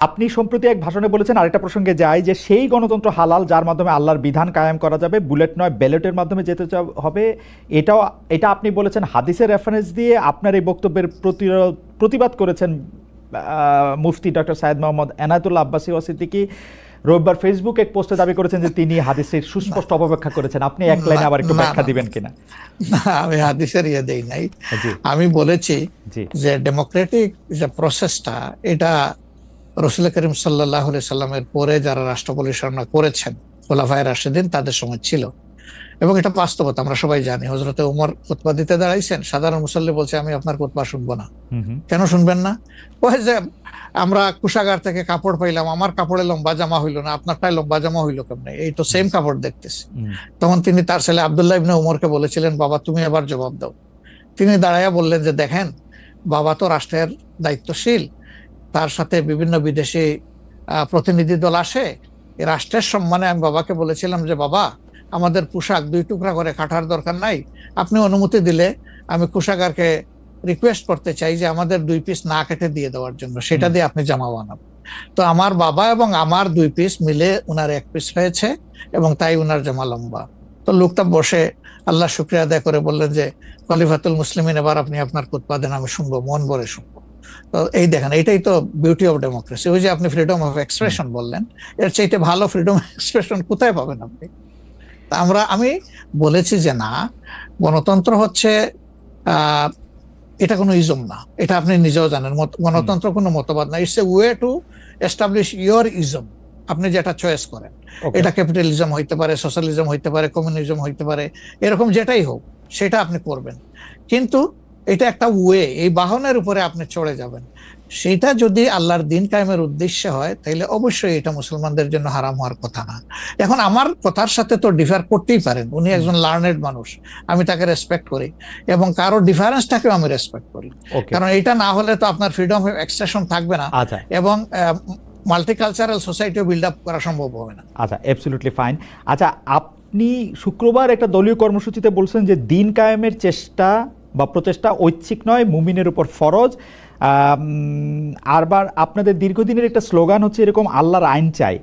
আপনি সম্প্রতি এক ভাষণে বলেছেন, আরেকটা প্রসঙ্গে যাই, যে সেই গণতন্ত্র হালাল যার মাধ্যমে আল্লাহর বিধান কায়েম করা যাবে, বুলেট নয় ব্যালটের মাধ্যমে যেতে হবে। এটা আপনি বলেছেন হাদিসের রেফারেন্স দিয়ে। আপনার এই বক্তব্যের প্রতিবাদ করেছেন মুফতি ডক্টর সাইয়েদ মোহাম্মদ এনায়েতুল্লাহ আব্বাসী সিদ্দিকী। রবিবার ফেসবুক এক পোস্টে দাবি করেছেন যে তিনি হাদিসের সুস্পষ্ট অপব্যাখ্যা করেছেন। আপনি এক লাইনে আবার একটু ব্যাখ্যা দিবেন কিনা? আমি হাদিসের দেই নাই। আমি বলেছি যে ডেমোক্রেটিক যে প্রসেসটা, এটা রাসূল করিম সাল্লাল্লাহু আলাইহি সাল্লামের পরে যারা রাষ্ট্র পরিচালনা করেছেন খোলাফায়ে রাশিদিন, তাদের সময় ছিল। এবং এটা বাস্তবতা, আমরা সবাই জানি। হযরতে ওমর খুতবা দিতে দাঁড়াইছেন, সাধারণ মুসল্লি বলছে আমি আপনার খুতবা শুনবো না। কেন শুনবেন না? ওই যে আমরা কুশাগার থেকে কাপড় পাইলাম, আমার কাপড়ে লম্বা জামা হইলো না, আপনারটাই লম্বা জামা হইলো কেমনে? এই তো সেম কাপড় দেখতেছি। তখন তিনি তার ছেলে আব্দুল্লাহ ইবনে উমরকে বলেছিলেন, বাবা তুমি এবার জবাব দাও। তিনি দাঁড়াইয়া বললেন যে দেখেন, বাবা তো রাষ্ট্রের দায়িত্বশীল, তার সাথে বিভিন্ন বিদেশি প্রতিনিধি দল আসে। এই রাষ্ট্রের সম্মানে আমি বাবাকে বলেছিলাম যে বাবা, আমাদের পোশাক 2 টুকরা করে কাটার দরকার নাই, আপনি অনুমতি দিলে আমি কুশাগারকে রিকোয়েস্ট করতে চাই যে আমাদের 2 পিস না কেটে দিয়ে দেওয়ার জন্য, সেটা দিয়ে আপনি জামা বানাবেন। তো আমার বাবা এবং আমার 2 পিস মিলে উনার 1 পিস হয়েছে, এবং তাই উনার জামা লম্বা। তো লোকটা বসে আল্লাহ শুকরিয়া আদায় করে বললেন যে খলিফাতুল মুসলিমিন, এবার আপনি আপনার খুতবা দেন, আমি শুনবো, মন ভরে শুনবো। তো এই দেখেন, এটাই তো বিউটি অফ ডেমোক্রেসি। ওই যে আপনি ফ্রিডম অফ এক্সপ্রেশন বললেন, এর চাইতে ভালো ফ্রিডম অফ এক্সপ্রেশন কোথায় পাবেন আপনি? আমি বলেছি যে না, গণতন্ত্র হচ্ছে এটা কোনো ইজম না, এটা আপনি নিজেও জানেন। গণতন্ত্র কোনো মতবাদ না, it's a way to establish your ism. আপনি যেটা চয়েস করেন, এটা ক্যাপিটালিজম হইতে পারে, সোশ্যালিজম হইতে পারে, কমিউনিজম হইতে পারে, এরকম যেটাই হোক সেটা আপনি করবেন। কিন্তু এটা একটা ওয়ে, এই বাহনের উপরে আপনি চড়ে যাবেন। সেটা যদি আল্লাহর দিন কায়েমের উদ্দেশ্যে হয়, তাহলে অবশ্যই এটা মুসলমানদের জন্য হারাম হওয়ার কথা না। এখন আমার কথার সাথে তো ডিফার করতেই পারেন, উনি একজন লার্নেড মানুষ, আমি তাকে রেসপেক্ট করি, এবং কারো ডিফারেন্সটাকেও আমি রেসপেক্ট করি। কারণ এটা না হলে তো আপনার ফ্রিডম অফ এক্সপ্রেশন থাকবে না, এবং মাল্টিকালচারাল সোসাইটিও বিল্ড আপ করা সম্ভব হবে না। আচ্ছা, অ্যাবসলিউটলি ফাইন। আচ্ছা, আপনি শুক্রবার একটা দলীয় কর্মসূচিতে বলছেন যে দিন কায়েমের চেষ্টা বা প্রচেষ্টা ঐচ্ছিক নয়, মুমিনের উপর ফরজ। আরবার আপনাদের দীর্ঘদিনের একটা স্লোগান হচ্ছে এরকম, আল্লাহর আইন চাই।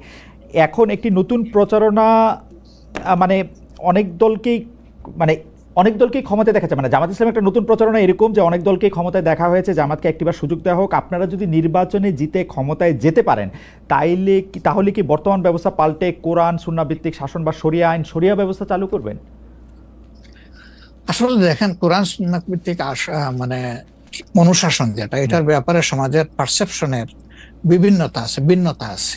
এখন একটি নতুন প্রচারণা, মানে অনেক দলকেই ক্ষমতায় দেখা যায়, মানে জামাত ইসলাম একটা নতুন প্রচারণা এরকম যে অনেক দলকেই ক্ষমতায় দেখা হয়েছে, জামাতকে একটিবার সুযোগ দেওয়া হোক, আপনারা যদি নির্বাচনে জিতে ক্ষমতায় যেতে পারেন তাহলে কি বর্তমান ব্যবস্থা পাল্টে কোরআন সুন্নাহ ভিত্তিক শাসন বা শরিয়া ব্যবস্থা চালু করবেন? আসলে দেখেন, কোরআন সুন্নাহ ভিত্তিক মানে অনুশাসন যেটা, এটার ব্যাপারে সমাজের পারসেপশনের ভিন্নতা আছে।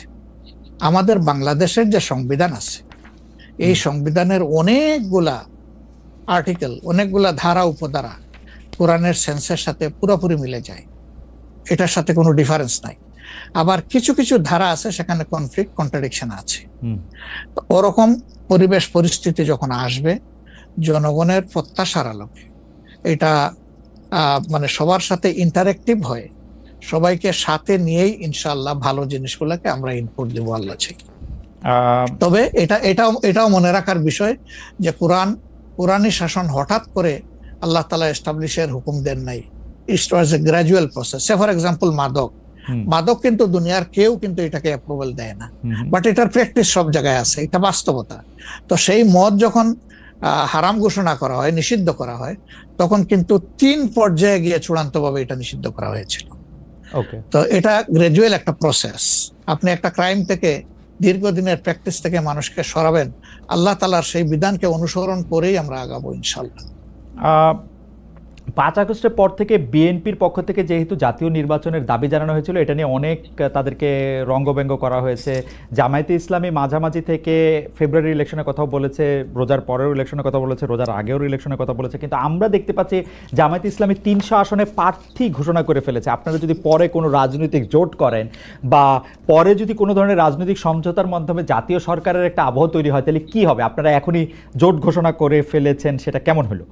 আমাদের বাংলাদেশের যে সংবিধান আছে, এই সংবিধানের অনেকগুলা আর্টিকেল, অনেকগুলা ধারা উপধারা কোরআনের সেন্সের সাথে পুরোপুরি মিলে যায়, এটার সাথে কোনো ডিফারেন্স নাই। আবার কিছু কিছু ধারা আছে সেখানে কনফ্লিক্ট, কন্ট্রাডিকশন আছে। ওরকম পরিবেশ পরিস্থিতি যখন আসবে, জনগণের প্রত্যাশার আলোকে এটা মানে সবার সাথে ইন্টারেক্টিভ হয়, সবাইকে সাথে নিয়েই ইনশাআল্লাহ ভালো জিনিসগুলোকে আমরা ইনপুট দেবো আল্লাহ চাই। তবে এটাও মনে রাখার বিষয় যে কোরআনী শাসন হঠাৎ করে আল্লাহ তাআলা এস্টাবলিশের হুকুম দেন নাই। It was a gradual process. For example, মাদক কিন্তু দুনিয়ার কেউ কিন্তু এটাকে অ্যাপ্রুভাল দেয় না, বাট এটার প্র্যাকটিস সব জায়গায় আছে, এটা বাস্তবতা। তো সেই মদ যখন হারাম ঘোষণা করা হয়, নিষিদ্ধ করা হয়, তখন কিন্তু 3 পর্যায়ে গিয়ে চূড়ান্তভাবে এটা নিষিদ্ধ করা হয়েছিল। তো এটা গ্রাজুয়াল একটা প্রসেস। আপনি একটা ক্রাইম থেকে, দীর্ঘদিনের প্র্যাকটিস থেকে মানুষকে সরাবেন, আল্লাহ তাআলার সেই বিধানকে অনুসরণ করেই আমরা আগাবো ইনশাআল্লাহ। 5 আগস্টের পর থেকে বিএনপির পক্ষ থেকে যেহেতু জাতীয় নির্বাচনের দাবি জানানো হয়েছিল, এটা নিয়ে অনেক তাদেরকে রঙ্গব্যঙ্গ করা হয়েছে। জামায়াতে ইসলামী মাঝামাঝি থেকে ফেব্রুয়ারি ইলেকশনের কথাও বলেছে, রোজার পরেও ইলেকশনের কথা বলেছে, রোজার আগেও ইলেকশনের কথা বলেছে, কিন্তু আমরা দেখতে পাচ্ছি জামায়াতে ইসলামী 300 আসনে প্রার্থী ঘোষণা করে ফেলেছে। আপনারা যদি পরে কোনো রাজনৈতিক জোট করেন বা পরে যদি কোনো ধরনের রাজনৈতিক সমঝোতার মাধ্যমে জাতীয় সরকারের একটা আবহ তৈরি হয়, তাহলে কি হবে? আপনারা এখনই জোট ঘোষণা করে ফেলেছেন, সেটা কেমন হলো?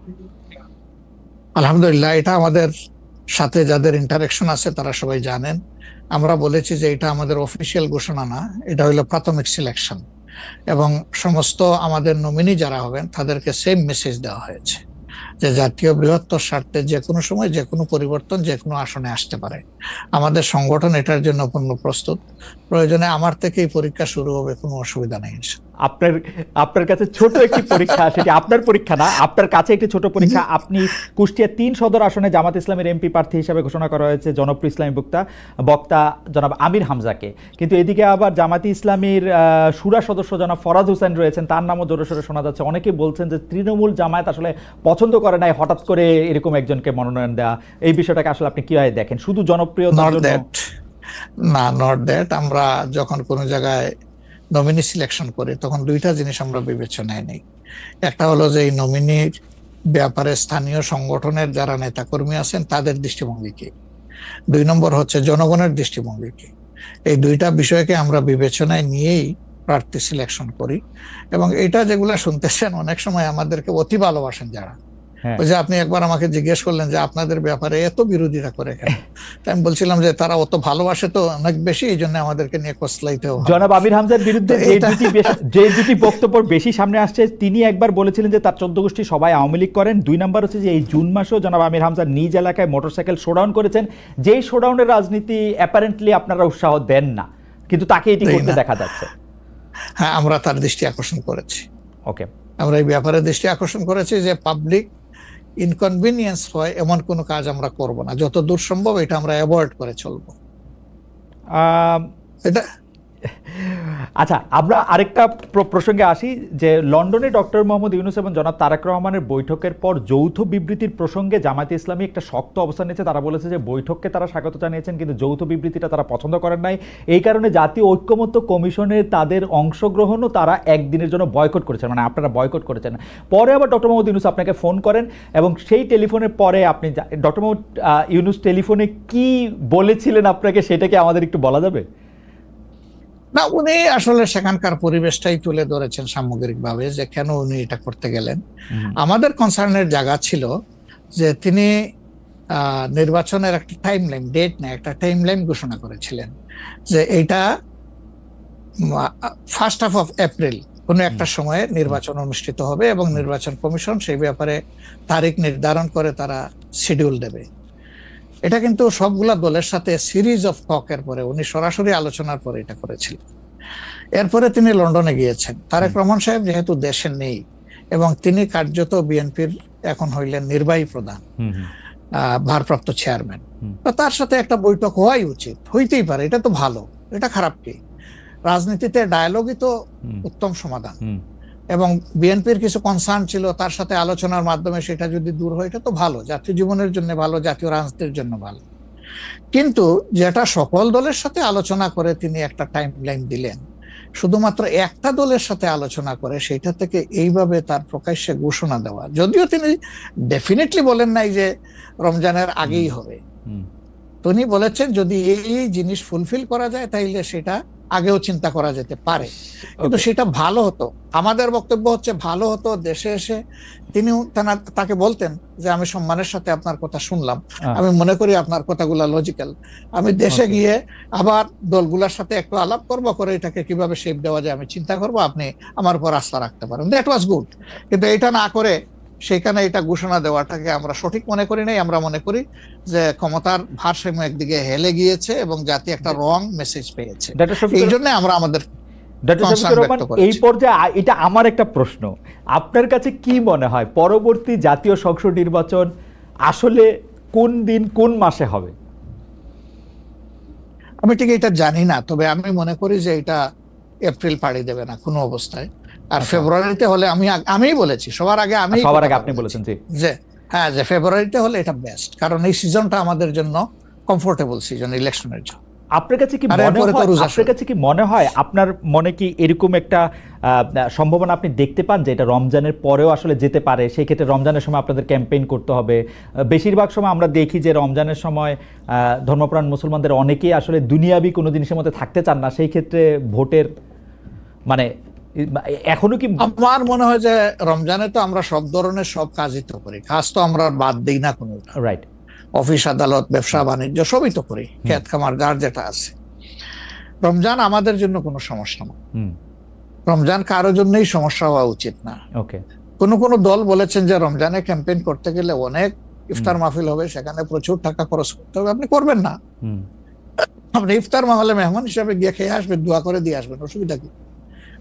আলহামদুলিল্লাহ, এটা আমাদের সাথে যাদের ইন্টারেকশন আছে তারা সবাই জানেন। আমরা বলেছি যে এটা আমাদের অফিসিয়াল ঘোষণা না, এটা হলো প্রাথমিক সিলেকশন, এবং সমস্ত আমাদের নমিনি যারা হবেন তাদেরকে সেম মেসেজ দেওয়া হয়েছে। যে জাতীয় বৃহত্তর স্বার্থে যে কোনো সময় যে কোনো পরিবর্তন যে কোনো আসনে আসতে পারে। আমাদের সংগঠন এটার জন্য পূর্ণ প্রস্তুত। প্রয়োজনে আমার থেকেই পরীক্ষা শুরু হবে, কোনো অসুবিধা নেই। আপনার আপনার কাছে ছোট একটি পরীক্ষা, সেটি আপনার পরীক্ষা না, আপনার কাছে একটি ছোট পরীক্ষা। আপনি কুষ্টিয়া ৩ সদর আসনে জামাত ইসলামের এমপি প্রার্থী হিসেবে ঘোষণা করা হয়েছে জনপ্রিয় ইসলামী বক্তা জনাব আমির হামজাকে, কিন্তু এদিকে আবার জামাতি ইসলামীর শুরা সদস্য জনাব ফরাজ হোসেন রয়েছেন, তার নামও জোরে সোরে শোনা যাচ্ছে। অনেকে বলছেন যে তৃণমূল জামায়াত আসলে পছন্দ করে নাই হঠাৎ করে এরকম একজনকে মনোনয়ন দেওয়া। এই বিষয়টাকে আসলে আপনি কিভাবে দেখেন? শুধু জনপ্রিয়তার জন্য না, নট দ্যাট। আমরা যখন কোনো জায়গায় নমিনি সিলেকশন করি তখন দুইটা জিনিস আমরা বিবেচনায় নেই। একটা হলো যে এই নমিনির ব্যাপারে স্থানীয় সংগঠনের যারা নেতাকর্মী আছেন তাদের দৃষ্টিভঙ্গি কি, 2 নম্বর হচ্ছে জনগণের দৃষ্টিভঙ্গি কি। এই দুইটা বিষয়কে আমরা বিবেচনায় নিয়েই প্রার্থী সিলেকশন করি। এবং এটা যেগুলা শুনতেছেন, অনেক সময় আমাদেরকে অতি ভালোবাসেন যারা, ওই যে আপনি একবার আমাকে জিজ্ঞেস করলেন যে আপনাদের ব্যাপারে এত বিরোধিতা করে কেন, আমি বলছিলাম যে তারা অত ভালোবাসে তো অনেক বেশি, এই জন্য আমাদেরকে নিয়ে কসলাইতে হবে। জনাব আমির হামজার বিরুদ্ধে যে দুটি বক্তব্য বেশি সামনে আসছে, তিনি একবার বলেছিলেন যে তার 14 গোষ্ঠী সবাই আওয়ামী লীগ করেন। 2 নম্বর হচ্ছে যে এই জুন মাসেও জনাব আমির হামজা নিজ এলাকায় মোটরসাইকেল শোডাউন করেছেন, যেই শোডাউনের রাজনীতি অ্যাপারেন্টলি আপনারা উৎসাহ দেন না, কিন্তু তাকে এটি করতে দেখা যাচ্ছে। হ্যাঁ, আমরা তার দৃষ্টি আকর্ষণ করেছি। ওকে, আমরা এই ব্যাপারে দৃষ্টি আকর্ষণ করেছি যে পাবলিক ইনকনভিনিয়েন্স হয় এমন কোনো কাজ আমরা করব না, যত দূর সম্ভব এটা আমরা অ্যাভয়েড করে চলবো। এটা আচ্ছা, আমরা আরেকটা প্রসঙ্গে আসি যে লন্ডনে ডক্টর মোহাম্মদ ইউনূস এবং জনাব তারেক রহমানের বৈঠকের পর যৌথ বিবৃতির প্রসঙ্গে জামায়াতে ইসলামী একটা শক্ত অবস্থান নিয়েছে। তারা বলেছে যে বৈঠককে তারা স্বাগত জানিয়েছেন, কিন্তু যৌথ বিবৃতিটা তারা পছন্দ করেন নাই। এই কারণে জাতীয় ঐক্যমত্য কমিশনে তাদের অংশগ্রহণও তারা একদিনের জন্য বয়কট করেছেন, মানে আপনারা বয়কট করেছেন। পরে আবার ডক্টর মোহাম্মদ ইউনূস আপনাকে ফোন করেন এবং সেই টেলিফোনের পরে আপনি ডক্টর মোহাম্মদ ইউনূস টেলিফোনে কি বলেছিলেন আপনাকে, সেটাকে আমাদের একটু বলা যাবে? না, উনি আসলে সেখানকার পরিবেশটাই তুলে ধরেছেন সামগ্রিকভাবে যে কেন উনি এটা করতে গেলেন। আমাদের কনসার্নের জায়গা ছিল যে তিনি নির্বাচনের একটা টাইম লাইন, ডেট না, একটা টাইম লাইন ঘোষণা করেছিলেন যে এইটা 1st half of April কোনো একটা সময়ে নির্বাচন অনুষ্ঠিত হবে এবং নির্বাচন কমিশন সেই ব্যাপারে তারিখ নির্ধারণ করে তারা শিডিউল দেবে। এটা কিন্তু সবগুলা দলের সাথে সিরিজ অফ টকের পরে, উনি সরাসরি আলোচনার পরে এটা করেছিলেন। এরপরে তিনি লন্ডনে গিয়েছেন। তারেক রহমান সাহেব যেহেতু দেশে নেই এবং তিনি কার্যত বিএনপির এখন হইলেন নির্বাহী প্রধান, ভারপ্রাপ্ত চেয়ারম্যান, তার সাথে একটা বৈঠক হওয়াই উচিত, হইতেই পারে। এটা তো ভালো, এটা খারাপ কি? রাজনীতিতে ডায়ালগই তো উত্তম সমাধান। এবং বিএনপির কিছু কনসার্ন ছিল, তার সাথে আলোচনার মাধ্যমে সেটা যদি দূর হয় এটা তো ভালো, জাতীয় জীবনের জন্য ভালো, জাতীয় রাজনীতির জন্য ভালো। কিন্তু যেটা সকল দলের সাথে আলোচনা করে তিনি একটা টাইম লাইন দিলেন, শুধুমাত্র একটা দলের সাথে আলোচনা করে সেটা থেকে এইভাবে তার প্রকাশ্যে ঘোষণা দেওয়া, যদিও তিনি ডেফিনেটলি বলেন নাই যে রমজানের আগেই হবে, তিনি বলেছেন যদি এই জিনিস ফুলফিল করা যায় তাইলে সেটা আগেও চিন্তা করা যেতে পারে, কিন্তু সেটা ভালো হতো। আমাদের বক্তব্য হচ্ছে ভালো হতো দেশে এসে তিনি তাকে বলতেন যে আমি সম্মানের সাথে আপনার কথা শুনলাম, আমি মনে করি আপনার কথাগুলা লজিক্যাল, আমি দেশে গিয়ে আবার দলগুলোর সাথে একটু আলাপ করবো, করে এটাকে কিভাবে শেপ দেওয়া যায় আমি চিন্তা করবো, আপনি আমার উপর আস্থা রাখতে পারেন। That was good. কিন্তু এটা না করে সেখানে এটা ঘোষণা দেওয়াটাকে আমরা সঠিক মনে করি নাই। আমরা মনে করি যে ক্ষমতার ভারসাম্য একদিকে হেলে গিয়েছে এবং জাতি একটা রং মেসেজ পেয়েছে। এই জন্য আমরা আমাদের এই পর্যায়ে এটা আমার একটা প্রশ্ন, আপনার কাছে কি মনে হয় পরবর্তী জাতীয় সংসদ নির্বাচন আসলে কোন দিন কোন মাসে হবে? আমি ঠিক এটা জানি না, তবে আমি মনে করি যে এটা এপ্রিল পাড়ি দেবে না কোনো অবস্থায়। আর ফেব্রুয়ারিতে হলে আমি বলেছি সবার আগে, আপনি বলেছেন যে হ্যাঁ, যে ফেব্রুয়ারিতে হলে এটা বেস্ট, কারণ এই সিজনটা আমাদের জন্য কমফোর্টেবল সিজন ইলেকশনের জন্য। আপনার কাছে কি মনে হয় আপনার মনে কি এরকম একটা সম্ভাবনা আপনি দেখতে পান যে এটা রমজানের পরেও আসলে যেতে পারে? সেই ক্ষেত্রে রমজানের সময় আপনাদের ক্যাম্পেইন করতে হবে। বেশিরভাগ সময় আমরা দেখি যে রমজানের সময় ধর্মপ্রাণ মুসলমানদের অনেকেই আসলে দুনিয়াবি কোনো জিনিসের মধ্যে থাকতে চান না, সেই ক্ষেত্রে ভোটের মানে এখনো কি? আমার মনে হয় যে রমজানে তো আমরা সব ধরনের সব কাজই তো করি, কাজ তো আমরা বাদ দিই না কোনো, রাইট? অফিস আদালত ব্যবসা বাণিজ্য সবই তো করি, খেত খামার যার যেটা আছে। রমজান আমাদের জন্য কোনো সমস্যা না, রমজান কারোর জন্যই সমস্যা হওয়া উচিত না। ওকে, কোন দল বলেছেন যে রমজানে ক্যাম্পেইন করতে গেলে অনেক ইফতার মাহফিল হবে, সেখানে প্রচুর টাকা খরচ করতে হবে, আপনি করবেন না। আপনি ইফতার মাহফিলে মেহমান হিসাবে গিয়ে খেয়ে আসবেন, দোয়া করে দিয়ে আসবেন, অসুবিধা কি?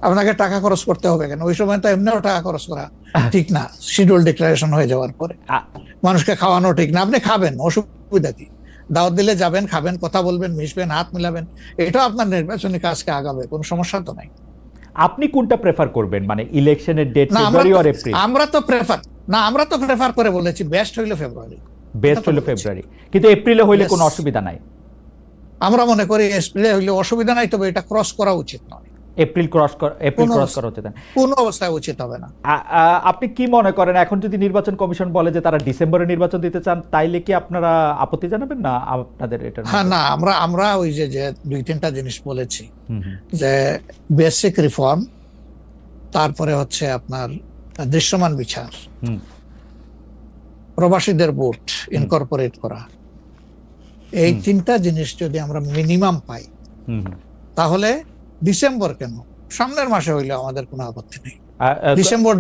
আপনাকে টাকা খরচ করতে হবে কেন? ওই সময় তো এমনিও টাকা খরচ করা ঠিক না, শিডিউল ডিক্লারেশন হয়ে যাওয়ার পরে মানুষকে খাওয়ানো ঠিক না। আপনি খাবেন, অসুবিধা কি? দাওয়াত দিলে যাবেন, খাবেন, কথা বলবেন, মিশবেন, হাত মিলাবেন, এটাও আপনার নির্বাচনী কাজকে আগাবে, কোনো সমস্যা তো নাই। আপনি কোনটা প্রেফার করবেন, মানে ইলেকশনের ডেট ফেব্রুয়ারি অর এপ্রিল? আমরা তো প্রেফার করে বলেছি বেস্ট হইলো ফেব্রুয়ারি, কিন্তু এপ্রিলে হইলে কোনো অসুবিধা নাই। আমরা মনে করি এপ্রিলে হইলে অসুবিধা নাই, তবে এটা ক্রস করা উচিত নয়। এপ্রিল ক্রস করা উচিত না, কোনো অবস্থায় উচিত হবে না। আপনি কি মনে করেন, এখন যদি নির্বাচন কমিশন বলে যে তারা ডিসেম্বরে নির্বাচন দিতে চান, তাইলে কি আপনারা আপত্তি জানাবেন না আপনাদের এটা? হ্যাঁ, না, আমরা ওই যে 2-3টা জিনিস বলেছি, যে বেসিক রিফর্ম, তারপরে হচ্ছে আপনার দৃশ্যমান বিচার, প্রবাসীদের ভোট ইনকর্পোরেট করা, এই 3টা জিনিস যদি আমরা মিনিমাম পাই, তাহলে ডিসেম্বর কেন, সামনের মাসে হইলে আমাদের কোনো আপত্তি নেই। ডিসেম্বর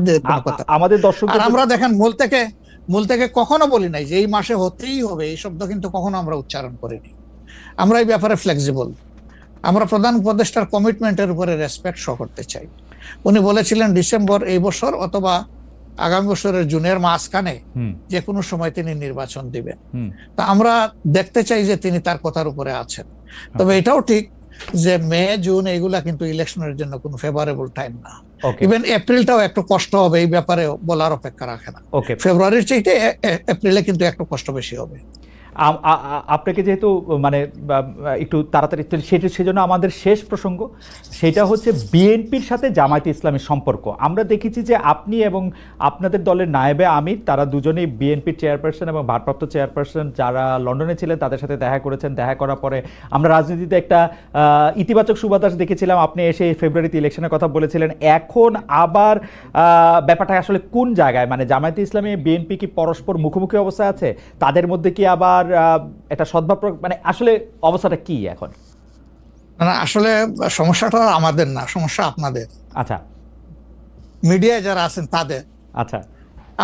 আমাদের দর্শক, আর আমরা দেখেন মূল থেকে কখনো বলি নাই যে এই মাসে হতেই হবে, এই শব্দ কিন্তু কখনো আমরা উচ্চারণ করিনি। আমরা এই ব্যাপারে ফ্লেক্সিবল। আমরা প্রধান উপদেষ্টার কমিটমেন্টের উপরে রেসপেক্ট শো করতে চাই। উনি বলেছিলেন ডিসেম্বর এই বছর অথবা আগামী বছরের জুনের মাঝখানে যে কোনো সময় তিনি নির্বাচন দিবেন। তা আমরা দেখতে চাই যে তিনি তার কথার উপরে আছেন। তবে এটাও ঠিক যে মে জুন এইগুলা কিন্তু ইলেকশনের জন্য কোনো ফেভারেবল টাইম না। ইভেন এপ্রিলটাও একটু কষ্ট হবে, এই ব্যাপারে বলার অপেক্ষা রাখে না। ফেব্রুয়ারির চাইতে এপ্রিলে কিন্তু একটু কষ্ট বেশি হবে। আপনাকে যেহেতু মানে একটু তাড়াতাড়ি, সেজন্য আমাদের শেষ প্রসঙ্গ সেটা হচ্ছে বিএনপির সাথে জামায়াতে ইসলামীর সম্পর্ক। আমরা দেখেছি যে আপনি এবং আপনাদের দলের নায়েবে আমির, তারা দুজনেই বিএনপির চেয়ারপারসন এবং ভারপ্রাপ্ত চেয়ারপারসন যারা লন্ডনে ছিলেন তাদের সাথে দেখা করেছেন। দেখা করার পরে আমরা রাজনীতিতে একটা ইতিবাচক সুবাতাস দেখেছিলাম। আপনি এসে ফেব্রুয়ারিতে ইলেকশনের কথা বলেছিলেন। এখন আবার ব্যাপারটা আসলে কোন জায়গায়, মানে জামায়াতে ইসলামী বিএনপি কি পরস্পর মুখোমুখি অবস্থায় আছে? তাদের মধ্যে কি আবার একটা সদ্ভাব, মানে আসলে অবস্থাটা কি এখন? না, আসলে সমস্যাটা আমাদের না, সমস্যা আপনাদের। আচ্ছা, মিডিয়ায় যারা আছেন তাদের। আচ্ছা,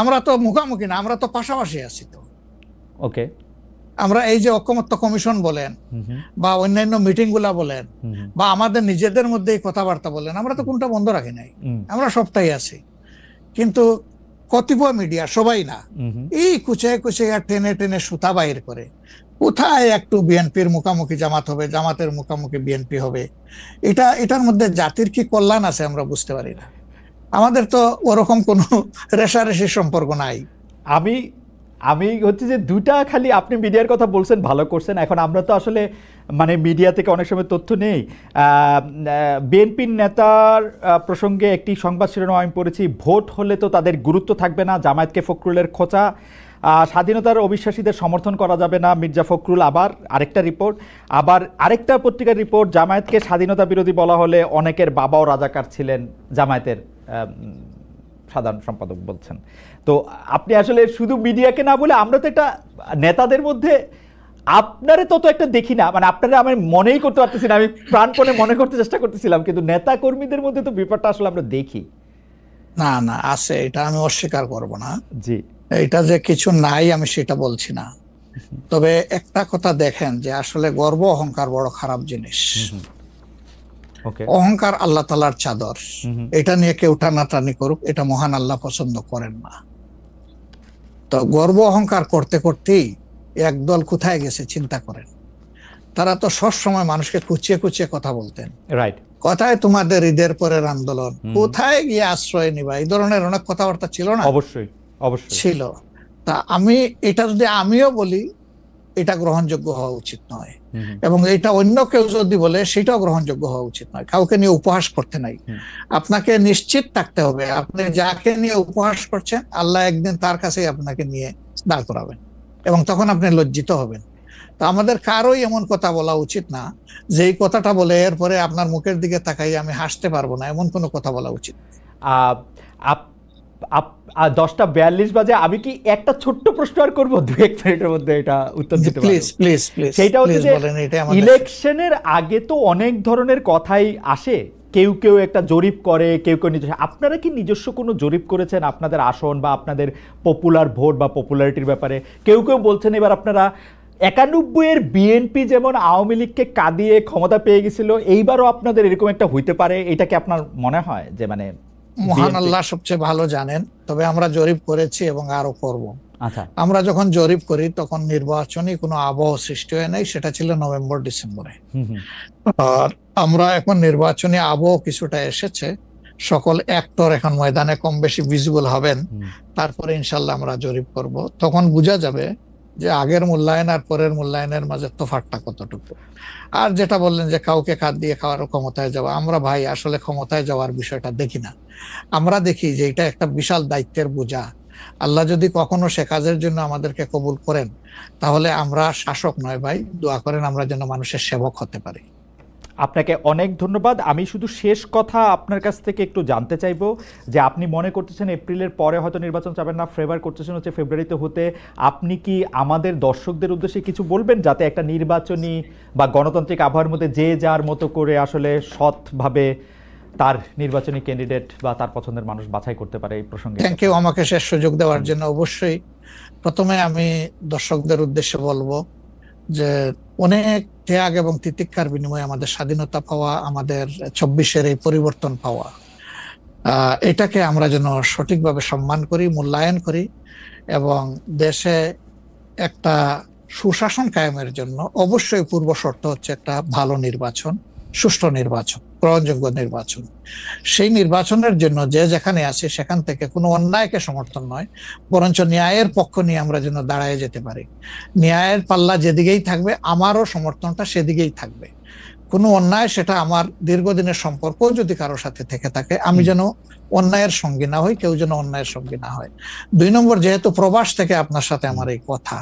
আমরা তো মুখোমুখি না, আমরা তো পাশাপাশি আছি। তো ওকে, আমরা এই যে ঐকমত্য কমিশন বলেন বা অন্যান্য মিটিং গুলা বলেন বা আমাদের নিজেদের মধ্যে কথাবার্তা বলেন, আমরা তো কোনটা বন্ধ রাখি নাই, আমরা সবটাই আছি। কিন্তু কতিপয় মিডিয়া, সবাই না, এই কুচায় কুচাইয়া টেনে টেনে সুতা বাইর করে কোথায় একটু বিএনপির মুখোমুখি জামাত হবে, জামাতের মুখোমুখি বিএনপি হবে। এটার মধ্যে জাতির কি কল্যাণ আছে আমরা বুঝতে পারি না। আমাদের তো ওরকম কোনো রেশারেশির সম্পর্ক নাই। আমি হচ্ছে যে দুটা, খালি আপনি মিডিয়ার কথা বলছেন, ভালো করছেন। এখন আমরা তো আসলে মানে মিডিয়া থেকে অনেক সময় তথ্য নেই। বিএনপির নেতার প্রসঙ্গে একটি সংবাদ শিরোনাম আমি পড়েছি, ভোট হলে তো তাদের গুরুত্ব থাকবে না, জামায়াতকে ফখরুলের খোঁচা, স্বাধীনতার অবিশ্বাসীদের সমর্থন করা যাবে না, মির্জা ফখরুল। আবার আরেকটা রিপোর্ট, আবার আরেকটা পত্রিকার রিপোর্ট, জামায়াতকে স্বাধীনতা বিরোধী বলা হলে অনেকের বাবাও রাজাকার ছিলেন, জামায়াতের সাধারণ সম্পাদক বলছেন। তো আপনি আসলে শুধু মিডিয়াকে না বলে, আমরা তো এটা নেতাদের মধ্যে আপনারে তত একটা দেখি না, মানে আপনারা আমি মনেই করতে পারতেছি না, আমি প্রাণপণে মনে করতে চেষ্টা করতেছিলাম, কিন্তু নেতা কর্মীদের মধ্যে তো ব্যাপারটা আসলে আমরা দেখি না। না, আছে, এটা আমি অস্বীকার করব না। জি, এটা যে কিছু নাই আমি সেটা বলছি না। তবে একটা কথা দেখেন যে আসলে গর্ব অহংকার বড় খারাপ জিনিস। অহংকার আল্লাহ তাআলার চাদর, এটা নিয়ে কেউ টানাটানি করুক, এটা মহান আল্লাহ পছন্দ করেন না। তো গর্ব অহংকার করতে করতেই একদল কোথায় গেছে চিন্তা করেন। তারা তো সব সময় মানুষকে কুচিয়ে কুচিয়ে কথা বলতেন, রাইট? কোথায় তোমাদের ঈদের পরের আন্দোলন, কোথায় গিয়ে আশ্রয় নিবা, এই ধরনের অনেক কথাবার্তা ছিল না? অবশ্যই ছিল। তা এটা যদি আমিও বলি, এটা গ্রহণযোগ্য হওয়া উচিত নয়, এবং এটা অন্য কেউ যদি বলে সেটাও গ্রহণযোগ্য হওয়া উচিত নয়। কাউকে নিয়ে উপহাস করতে নাই। আপনাকে নিশ্চিত থাকতে হবে আপনি যাকে নিয়ে উপহাস করছেন, আল্লাহ একদিন তার কাছেই আপনাকে নিয়ে দাঁড় করাবেন, এবং তখন আপনি লজ্জিত হবেন। তো আমাদের কারোই এমন কথা বলা উচিত না যে এই কথাটা বলে এরপরে আপনার মুখের দিকে তাকাই আমি হাসতে পারবো না, এমন কোনো কথা বলা উচিত। 10:42 বাজে, আমি কি একটা ছোট্ট প্রশ্ন আর করবো 2-1 মিনিটের মধ্যে, এটা উত্তর দিতে পারবেন? প্লিজ। সেটা হচ্ছে যে ইলেকশনের আগে তো অনেক ধরনের কথাই আসে কেউ কেউ একটা জরিপ করে, কেউ কেউ নিজস্ব। আপনারা কি নিজস্ব কোনো জরিপ করেছেন আপনাদের আসন বা আপনাদের পপুলার ভোট বা পপুলারিটির ব্যাপারে? কেউ কেউ বলছেন এবার আপনারা 91-এর বিএনপি যেমন আওয়ামী লীগকে কাঁদিয়ে ক্ষমতা পেয়ে গেছিল, এইবারও আপনাদের এরকম একটা হইতে পারে, এটা কি আপনার মনে হয়? যে মানে মহান আল্লাহ সবচেয়ে ভালো জানেন, তবে আমরা জরিপ করেছি এবং আরো করব। আচ্ছা, আমরা যখন জরিপ করি তখন নির্বাচনী কোনো আবহ সৃষ্টি হয় নাই, সেটা ছিল নভেম্বর ডিসেম্বরে। আর আমরা এখন নির্বাচনী আবহ কিছুটা এসেছে, সকল অ্যাক্টর এখন ময়দানে কম বেশি ভিজিবল হবেন, তারপরে ইনশাল্লাহ আমরা জরিপ করব। তখন বোঝা যাবে যে আগের মূল্যায়ন আর পরের মূল্যায়নের মাঝে তফাৎটা কতটুকু। আর যেটা বললেন যে কাউকে কাঁদ দিয়ে খাওয়ার ক্ষমতায় যাওয়া, আমরা ভাই আসলে ক্ষমতায় যাওয়ার বিষয়টা দেখি না। আমরা দেখি যে এটা একটা বিশাল দায়িত্বের বোঝা। আল্লাহ যদি কখনো সে কাজের জন্য আমাদেরকে কবুল করেন, তাহলে আমরা শাসক নয় ভাই, দোয়া করেন আমরা যেন মানুষের সেবক হতে পারি। আপনাকে অনেক ধন্যবাদ। আমি শুধু শেষ কথা আপনার কাছ থেকে একটু জানতে চাইবো যে আপনি মনে করতেছেন এপ্রিলের পরে হয়তো নির্বাচন চাবেন না, ফেভার করতেছেন হচ্ছে ফেব্রুয়ারিতে হতে। আপনি কি আমাদের দর্শকদের উদ্দেশ্যে কিছু বলবেন, যাতে একটা নির্বাচনী বা গণতান্ত্রিক আবহাওয়ার মধ্যে যে যার মতো করে আসলে সৎভাবে তার নির্বাচনী ক্যান্ডিডেট বা তার পছন্দের মানুষ বাছাই করতে পারে? এই প্রসঙ্গে থ্যাংক ইউ আমাকে শেষ সুযোগ দেওয়ার জন্য। অবশ্যই প্রথমে আমি দর্শকদের উদ্দেশ্যে বলবো যে অনেক ত্যাগ এবং তিতিক্ষার বিনিময়ে আমাদের স্বাধীনতা পাওয়া, আমাদের 24-এর এই পরিবর্তন পাওয়া, এটাকে আমরা যেন সঠিকভাবে সম্মান করি, মূল্যায়ন করি, এবং দেশে একটা সুশাসন কায়েমের জন্য অবশ্যই পূর্ব শর্ত হচ্ছে একটা ভালো নির্বাচন, সুষ্ঠু নির্বাচন, গ্রহণযোগ্য নির্বাচন। সেই নির্বাচনের জন্য যে যেখানে আছে সেখান থেকে কোনো অন্যায়কে সমর্থন নয়, বরঞ্চ ন্যায়ের পক্ষ নিয়ে আমরা যেন দাঁড়ায় যেতে পারি। ন্যায়ের পাল্লা যেদিকেই থাকবে আমারও সমর্থনটা সেদিকেই থাকবে। কোনো অন্যায়, সেটা আমার দীর্ঘদিনের সম্পর্ক যদি কারোর সাথে থেকে থাকে, আমি যেন অন্যায়ের সঙ্গী না হই, কেউ যেন অন্যায়ের সঙ্গী না হয়। 2 নম্বর, যেহেতু প্রবাস থেকে আপনার সাথে আমার এই কথা,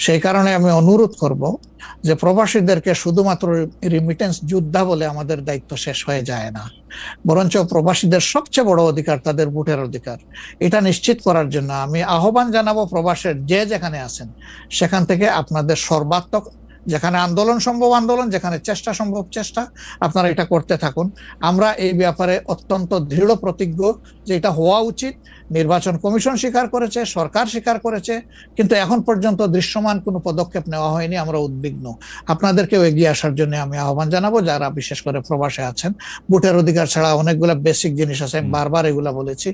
সেই কারণে আমি অনুরোধ করব যে প্রবাসীদেরকে শুধুমাত্র রিমিটেন্স যোদ্ধা বলে আমাদের দায়িত্ব শেষ হয়ে যায় না, বরঞ্চ প্রবাসীদের সবচেয়ে বড় অধিকার তাদের ভোটের অধিকার। এটা নিশ্চিত করার জন্য আমি আহ্বান জানাবো প্রবাসের যে যেখানে আছেন সেখান থেকে আপনাদের সর্বাত্মক, যেখানে আন্দোলন সম্ভব আন্দোলন, যেখানে চেষ্টা সম্ভব চেষ্টা, আপনারা এটা করতে থাকুন। আমরা এই ব্যাপারে অত্যন্ত দৃঢ় প্রতিজ্ঞ যে এটা হওয়া উচিত। নির্বাচন কমিশন স্বীকার করেছে, সরকার স্বীকার করেছে, কিন্তু এখন পর্যন্ত দৃশ্যমান কোনো পদক্ষেপ নেওয়া হয়নি। আমরা উদ্বিগ্ন। আপনাদেরকেও এগিয়ে আসার জন্য আমি আহ্বান জানাবো, যারা বিশেষ করে প্রবাসে আছেন। ভোটের অধিকার ছাড়া অনেকগুলো বেসিক জিনিস আছে, আমি বারবার এগুলা বলেছি।